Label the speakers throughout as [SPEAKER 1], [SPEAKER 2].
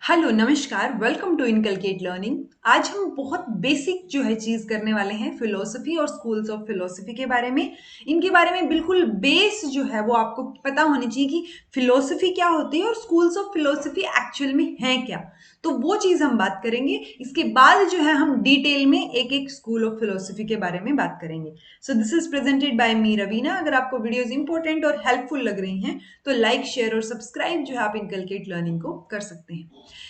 [SPEAKER 1] Hello नमस्कार, welcome to inculcate learning. आज हम बहुत बेसिक जो है चीज करने वाले हैं फिलोसफी और स्कूल्स ऑफ फिलोसफी के बारे में। इनके बारे में बिल्कुल बेस जो है वो आपको पता होनी चाहिए कि फिलोसफी क्या होती है और स्कूल्स ऑफ फिलोसफी एक्चुअल में है क्या। तो वो चीज हम बात करेंगे। इसके बाद जो है हम डिटेल में एक एक स्कूल ऑफ फिलोसफी के बारे में बात करेंगे। So this is presented by me Raveena. अगर आपको वीडियोस इंपॉर्टेंट और हेल्पफुल लग रही हैं तो लाइक शेयर और सब्सक्राइब जो है आप इनकलकेट लर्निंग को कर सकते हैं।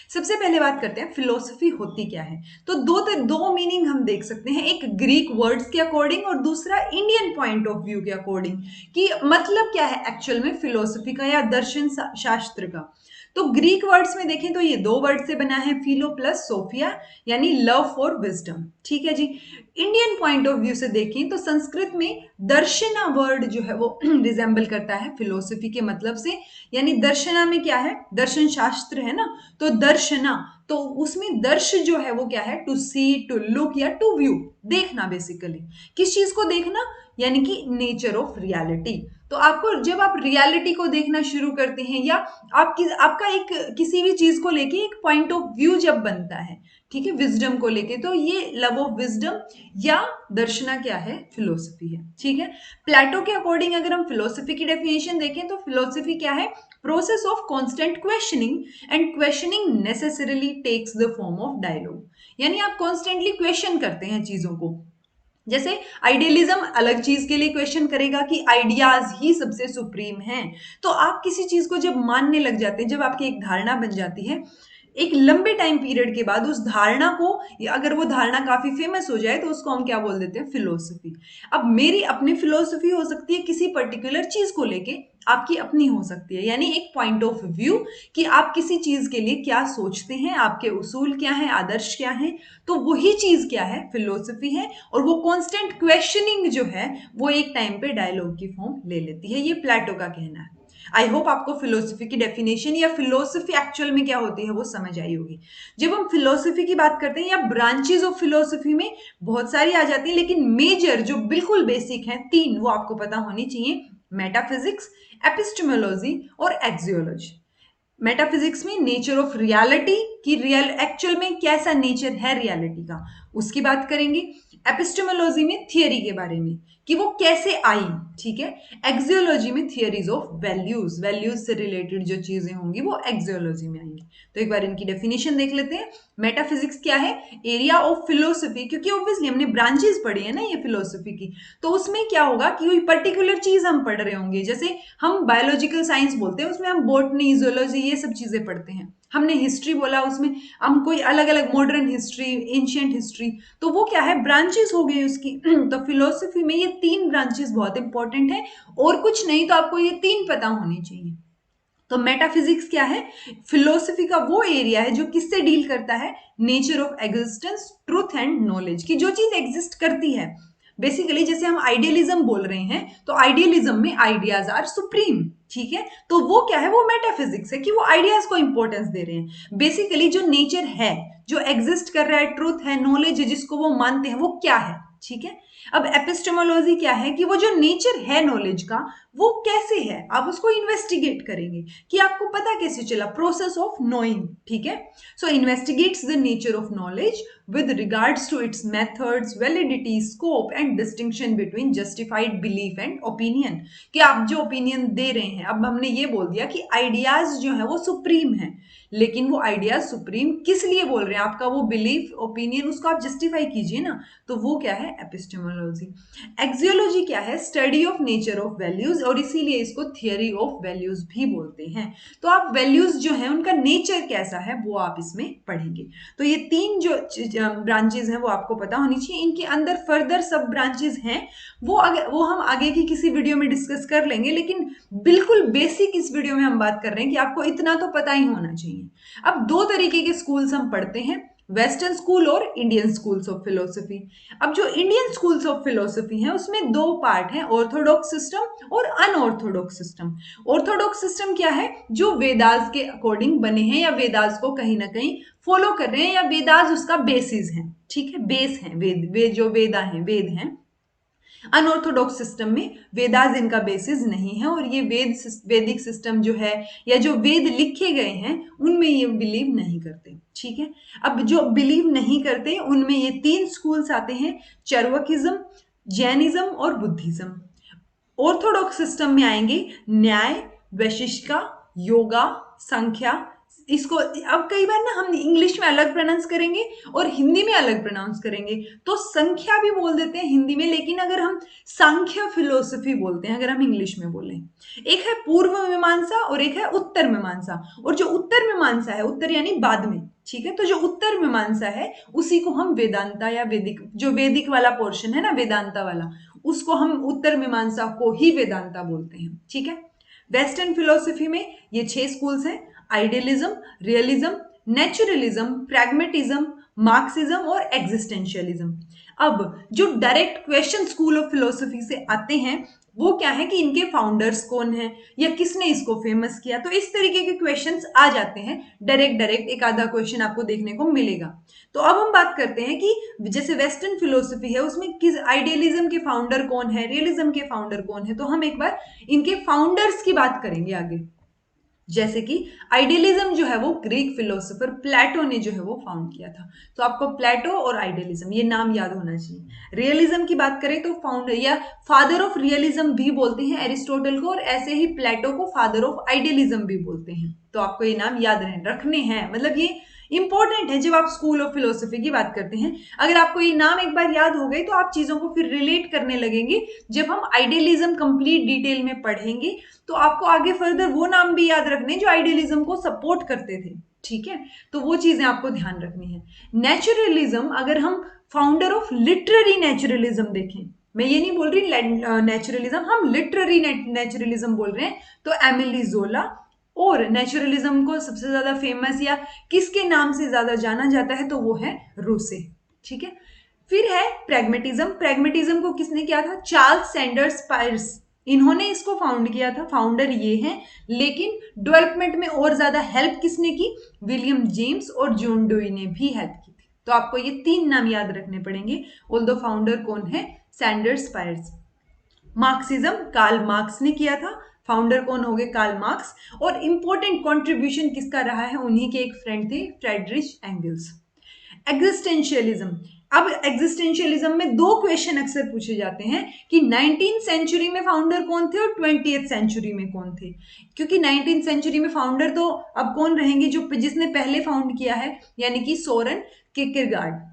[SPEAKER 1] सबसे पहले बात करते हैं फिलोसफी होती क्या है। तो दो मीनिंग हम देख सकते हैं, एक ग्रीक वर्ड्स के अकॉर्डिंग और दूसरा इंडियन पॉइंट ऑफ व्यू के अकॉर्डिंग कि मतलब क्या है एक्चुअल में फिलोसफी का या दर्शन शास्त्र का। तो ग्रीक वर्ड्स में देखें तो ये दो वर्ड से बना है, फिलो प्लस सोफिया, यानी लव फॉर विजडम। ठीक है जी। इंडियन पॉइंट ऑफ व्यू से देखें तो संस्कृत में दर्शना वर्ड जो है वो रिजेंबल करता है फिलोसफी के मतलब से। यानी दर्शना में क्या है, दर्शन शास्त्र है ना, तो दर्शना, तो उसमें दर्श जो है वो क्या है, टू सी, टू लुक या टू व्यू, देखना। बेसिकली किस चीज को देखना, यानी कि नेचर ऑफ रियलिटी। तो आपको जब आप रियलिटी को देखना शुरू करते हैं या आपका एक किसी भी चीज को लेके एक पॉइंट ऑफ व्यू जब बनता है, ठीक है, विजडम को लेके, तो ये लव ऑफ विजडम या दर्शना क्या है, फिलोसफी है। ठीक है। प्लेटो के अकॉर्डिंग अगर हम फिलोसफी की डेफिनेशन देखें तो फिलोसफी क्या है, process of constant questioning and questioning necessarily takes the form of dialogue. यानी आप कॉन्स्टेंटली क्वेश्चन करते हैं चीजों को। जैसे आइडियलिज्म अलग चीज के लिए क्वेश्चन करेगा कि आइडियाज ही सबसे सुप्रीम हैं। तो आप किसी चीज को जब मानने लग जाते हैं, जब आपकी एक धारणा बन जाती है, एक लंबे टाइम पीरियड के बाद उस धारणा को, या अगर वो धारणा काफी फेमस हो जाए तो उसको हम क्या बोल देते हैं, फिलोसफी। अब मेरी अपनी फिलोसफी हो सकती है किसी पर्टिकुलर चीज को लेके, आपकी अपनी हो सकती है, यानी एक पॉइंट ऑफ व्यू कि आप किसी चीज के लिए क्या सोचते हैं, आपके उसूल क्या है, आदर्श क्या है। तो वही चीज क्या है, फिलोसफी है। और वो कांस्टेंट क्वेश्चनिंग जो है वो एक टाइम पे डायलॉग की फॉर्म ले लेती है। ये प्लेटो का कहना है। आई होप आपको फिलोसफी की डेफिनेशन या फिलोसफी एक्चुअल में क्या होती है वो समझ आई होगी। जब हम फिलोसफी की बात करते हैं या ब्रांचेस ऑफ फिलोसफी में बहुत सारी आ जाती है, लेकिन मेजर जो बिल्कुल बेसिक हैं तीन, वो आपको पता होनी चाहिए। मेटाफिजिक्स, एपिस्टेमोलॉजी और एक्सियोलॉजी। मेटाफिजिक्स में नेचर ऑफ रियलिटी, कि रियल एक्चुअल में कैसा नेचर है रियलिटी का, उसकी बात करेंगे। एपिस्टेमोलॉजी में थियरी के बारे में कि वो कैसे आई। ठीक है। एक्सियोलॉजी में थियरीज ऑफ वैल्यूज, वैल्यूज से रिलेटेड जो चीजें होंगी वो एक्सियोलॉजी में आएंगी। तो एक बार इनकी डेफिनेशन देख लेते हैं। मेटाफिजिक्स क्या है, एरिया ऑफ फिलोसफी, क्योंकि ऑब्वियसली हमने ब्रांचेस पढ़ी है ना ये फिलोसफी की, तो उसमें क्या होगा कि कोई पर्टिकुलर चीज हम पढ़ रहे होंगे। जैसे हम बायोलॉजिकल साइंस बोलते हैं, उसमें हम बॉटनी, जूलॉजी, ये सब चीजें पढ़ते हैं। हमने हिस्ट्री बोला, उसमें हम कोई अलग अलग मॉडर्न हिस्ट्री, एंशियंट हिस्ट्री, तो वो क्या है, ब्रांचेस हो गई उसकी। तो फिलोसफी में ये तीन ब्रांचेस बहुत इंपॉर्टेंट है, और कुछ नहीं तो आपको ये तीन पता होनी चाहिए। तो मेटाफिजिक्स क्या है, फिलोसफी का वो एरिया है जो किससे डील करता है, nature of existence, truth and knowledge, की जो चीज एग्जिस्ट करती है। बेसिकली जैसे हम आइडियलिज्म बोल रहे हैं, तो आइडियलिज्म में आइडियाज आर सुप्रीम। ठीक है। तो वो क्या है, वो मेटाफिजिक्स है कि वो आइडियाज को इंपॉर्टेंस दे रहे हैं। बेसिकली जो नेचर है, जो एग्जिस्ट कर रहा है, ट्रूथ है, नॉलेज है, जिसको वो मानते हैं, वो क्या है। ठीक है। अब एपिस्टेमोलॉजी क्या है कि वो जो नेचर है नॉलेज का, वो कैसे है, आप उसको इन्वेस्टिगेट करेंगे कि आपको पता कैसे चला, प्रोसेस ऑफ नोइंग। ठीक है। So investigates the nature of knowledge with regards to its methods, validity, scope and distinction between justified belief and opinion। कि आप जो ओपिनियन दे रहे हैं, अब हमने ये बोल दिया कि आइडियाज जो है वो सुप्रीम है, लेकिन वो आइडियाज सुप्रीम किस लिए बोल रहे हैं, आपका वो बिलीफ, ओपिनियन, उसको आप जस्टिफाई कीजिए ना। तो वो क्या है, एपिस्टेमोलॉजी। एक्सियोलॉजी क्या है, study of nature of values, और इसीलिए इसको थियरी ऑफ वैल्यूज भी बोलते हैं। तो आप वैल्यूज जो है उनका नेचर कैसा है वो आप इसमें पढ़ेंगे। तो ये तीन जो ब्रांचेस हैं वो आपको पता होनी चाहिए। इनके अंदर फर्दर सब ब्रांचेस हैं, वो हम आगे की किसी वीडियो में डिस्कस कर लेंगे, लेकिन बिल्कुल बेसिक इस वीडियो में हम बात कर रहे हैं कि आपको इतना तो पता ही होना चाहिए। अब दो तरीके के स्कूल्स हम पढ़ते हैं, वेस्टर्न स्कूल और इंडियन स्कूल्स ऑफ फिलोसफी। अब जो इंडियन स्कूल्स ऑफ फिलोसफी हैं उसमें दो पार्ट हैं, ऑर्थोडॉक्स सिस्टम और अनऑर्थोडॉक्स सिस्टम। ऑर्थोडॉक्स सिस्टम क्या है, जो वेदास के अकॉर्डिंग बने हैं या वेदास को कहीं ना कहीं फॉलो कर रहे हैं, या वेदास उसका बेसिस है। ठीक है, बेस है, वेद जो वेदा है, वेद हैं। अनऑर्थोडॉक्स सिस्टम में वेदास इनका बेसिस नहीं है और ये वैदिक सिस्टम जो है या जो वेद लिखे गए हैं उनमें ये बिलीव नहीं करते। ठीक है, अब जो बिलीव नहीं करते उनमें ये 3 स्कूल्स आते हैं, चार्वाकिज्म, जैनिज्म और बुद्धिज्म। ऑर्थोडॉक्स सिस्टम में आएंगे न्याय, वैशिष्टिका, योगा, संख्या। इसको अब कई बार ना हम इंग्लिश में अलग प्रोनाउंस करेंगे और हिंदी में अलग प्रोनाउंस करेंगे, तो संख्या भी बोल देते हैं हिंदी में, लेकिन अगर हम सांख्य फिलोसफी बोलते हैं अगर हम इंग्लिश में बोलें। एक है पूर्व मीमांसा और एक है उत्तर मीमांसा, और जो उत्तर मीमांसा है, उत्तर यानी बाद में, ठीक है, तो जो उत्तर मीमांसा है उसी को हम वेदांता या वैदिक, जो वैदिक वाला पोर्शन है ना वेदांता वाला, उसको हम उत्तर मीमांसा को ही वेदांता बोलते हैं। ठीक है, वेस्टर्न फिलोसफी में ये 6 स्कूल्स हैं, idealism, realism, naturalism, pragmatism, Marxism और एग्जिस्टेंशियलिज्म। अब जो direct question school of philosophy से आते हैं वो क्या है कि इनके फाउंडर्स कौन है या किसने इसको फेमस किया, तो इस तरीके के क्वेश्चंस आ जाते हैं। डायरेक्ट एक आधा क्वेश्चन आपको देखने को मिलेगा। तो अब हम बात करते हैं कि जैसे वेस्टर्न फिलोसफी है उसमें किस आइडियलिज्म के फाउंडर कौन है, रियलिज्म के फाउंडर कौन है, तो हम एक बार इनके फाउंडर्स की बात करेंगे आगे। जैसे कि आइडियलिज्म जो है वो ग्रीक फिलोसोफर प्लेटो ने जो है वो फाउंड किया था, तो आपको प्लेटो और आइडियलिज्म ये नाम याद होना चाहिए। रियलिज्म की बात करें तो फाउंडर या फादर ऑफ रियलिज्म भी बोलते हैं एरिस्टोटल को, और ऐसे ही प्लेटो को फादर ऑफ आइडियलिज्म भी बोलते हैं। तो आपको ये नाम याद रखने हैं, मतलब ये इंपॉर्टेंट है जब आप स्कूल ऑफ फिलोसफी की बात करते हैं। अगर आपको ये नाम एक बार याद हो गए तो आप चीजों को फिर रिलेट करने लगेंगे। जब हम आइडियलिज्म कंप्लीट डिटेल में पढ़ेंगे तो आपको आगे फर्दर वो नाम भी याद रखने जो आइडियलिज्म को सपोर्ट करते थे। ठीक है, तो वो चीजें आपको ध्यान रखनी है। नेचुरलिज्म, अगर हम फाउंडर ऑफ लिटरेरी नेचुरलिज्म देखें, मैं ये नहीं बोल रही नेचुरलिज्म, हम लिटरेरी नेचुरलिज्म बोल रहे हैं, तो एमिली जोला। और नेचुरलिज्म को सबसे ज्यादा फेमस या किसके नाम से ज्यादा जाना जाता है तो वो है रूसे। ठीक है, फिर है प्रैग्मेटिज्म। प्रैग्मेटिज्म को किसने किया था? चार्ल्स सैंडर्स पायर्स, इन्होंने इसको फाउंड किया था, फाउंडर ये हैं। लेकिन डेवलपमेंट में और ज्यादा हेल्प किसने की? विलियम जेम्स और जॉन डोई ने भी हेल्प की थी। तो आपको ये 3 नाम याद रखने पड़ेंगे, ऑल्दो फाउंडर कौन है? Sanders Peirce. Marxism Karl Marx ने किया था, फाउंडर कौन हो गए? Karl Marx. और इंपॉर्टेंट कंट्रीब्यूशन किसका रहा है? उन्हीं के एक फ्रेंड थे, फ्रेडरिच एंगल्स। एग्जिस्टेंशियलिज्म, अब एग्जिस्टेंशियलिज्म में 2 क्वेश्चन अक्सर पूछे जाते हैं कि 19th सेंचुरी में फाउंडर कौन थे और 20th सेंचुरी में कौन थे। क्योंकि 19th सेंचुरी में फाउंडर तो अब कौन रहेंगे? जो जिसने पहले फाउंड किया है, यानी कि सोरेन किरकेगार्ड।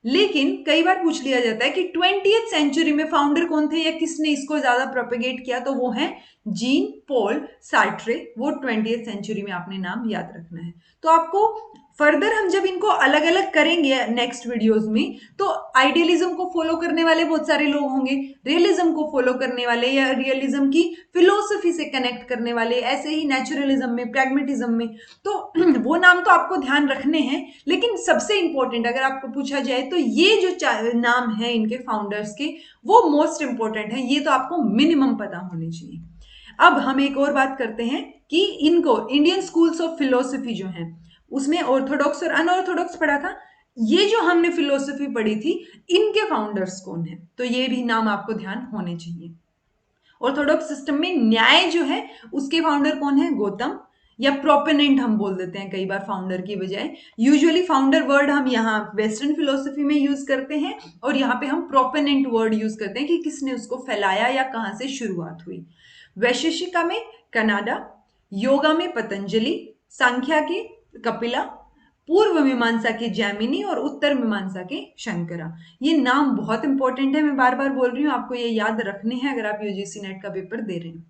[SPEAKER 1] लेकिन कई बार पूछ लिया जाता है कि 20th सेंचुरी में फाउंडर कौन थे या किसने इसको ज्यादा प्रोपेगेट किया, तो वो है जीन पॉल सार्ट्रे। वो 20th सेंचुरी में आपने नाम याद रखना है। तो आपको फर्दर हम जब इनको अलग अलग करेंगे नेक्स्ट वीडियोस में, तो आइडियलिज्म को फॉलो करने वाले बहुत सारे लोग होंगे, रियलिज्म को फॉलो करने वाले या रियलिज्म की फिलोसफी से कनेक्ट करने वाले, ऐसे ही नेचुरलिज्म में, प्रैग्मेटिज्म में। तो वो नाम तो आपको ध्यान रखने हैं, लेकिन सबसे इंपॉर्टेंट अगर आपको पूछा जाए तो ये जो नाम है इनके फाउंडर्स के, वो मोस्ट इंपॉर्टेंट है, ये तो आपको मिनिमम पता होने चाहिए। अब हम एक और बात करते हैं कि इनको इंडियन स्कूल्स ऑफ फिलोसफी जो है उसमें ऑर्थोडॉक्स और अनऑर्थोडॉक्स पढ़ा था, ये जो हमने फिलोसफी पढ़ी थी इनके फाउंडर्स कौन है, तो ये भी नाम आपको ध्यान होने चाहिए। ऑर्थोडॉक्स सिस्टम में न्याय जो है उसके फाउंडर कौन है? गौतम, या प्रोपेनेंट हम बोल देते हैं कई बार फाउंडर की बजाय। यूजुअली फाउंडर वर्ड हम यहाँ वेस्टर्न फिलोसफी में यूज करते हैं और यहाँ पे हम प्रोपेनेंट वर्ड यूज करते हैं कि किसने उसको फैलाया या कहाँ से शुरुआत हुई। वैशेषिका में कनाडा, योगा में पतंजलि, सांख्या के कपिला, पूर्व मीमांसा के जैमिनी और उत्तर मीमांसा के शंकरा। ये नाम बहुत इंपॉर्टेंट है, मैं बार बार बोल रही हूँ, आपको ये याद रखने हैं अगर आप यूजीसी नेट का पेपर दे रहे हैं।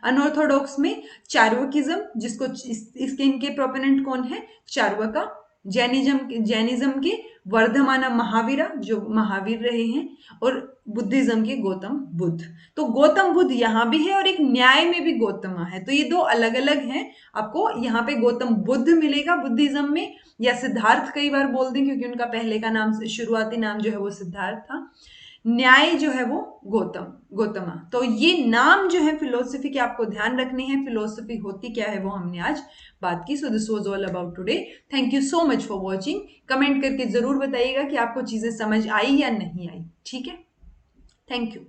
[SPEAKER 1] अनऑर्थोडॉक्स में चार्वाकिज्म, जिसको इसके इनके प्रोपोनेंट कौन है? चार्वाका। जैनिज्म के वर्धमाना महावीरा, जो महावीर रहे हैं, और बुद्धिज्म के गौतम बुद्ध। तो गौतम बुद्ध यहाँ भी है और एक न्याय में भी गौतमा है, तो ये 2 अलग अलग हैं। आपको यहाँ पे गौतम बुद्ध मिलेगा बुद्धिज्म में, या सिद्धार्थ कई बार बोल दें क्योंकि उनका पहले का नाम, शुरुआती नाम जो है वो सिद्धार्थ था। न्याय जो है वो गौतमा। तो ये नाम जो है फिलोसफी के आपको ध्यान रखने हैं। फिलोसफी होती क्या है वो हमने आज बात की। So this was all about today. Thank you so much for watching. Comment करके जरूर बताइएगा कि आपको चीजें समझ आई या नहीं आई। ठीक है, थैंक यू।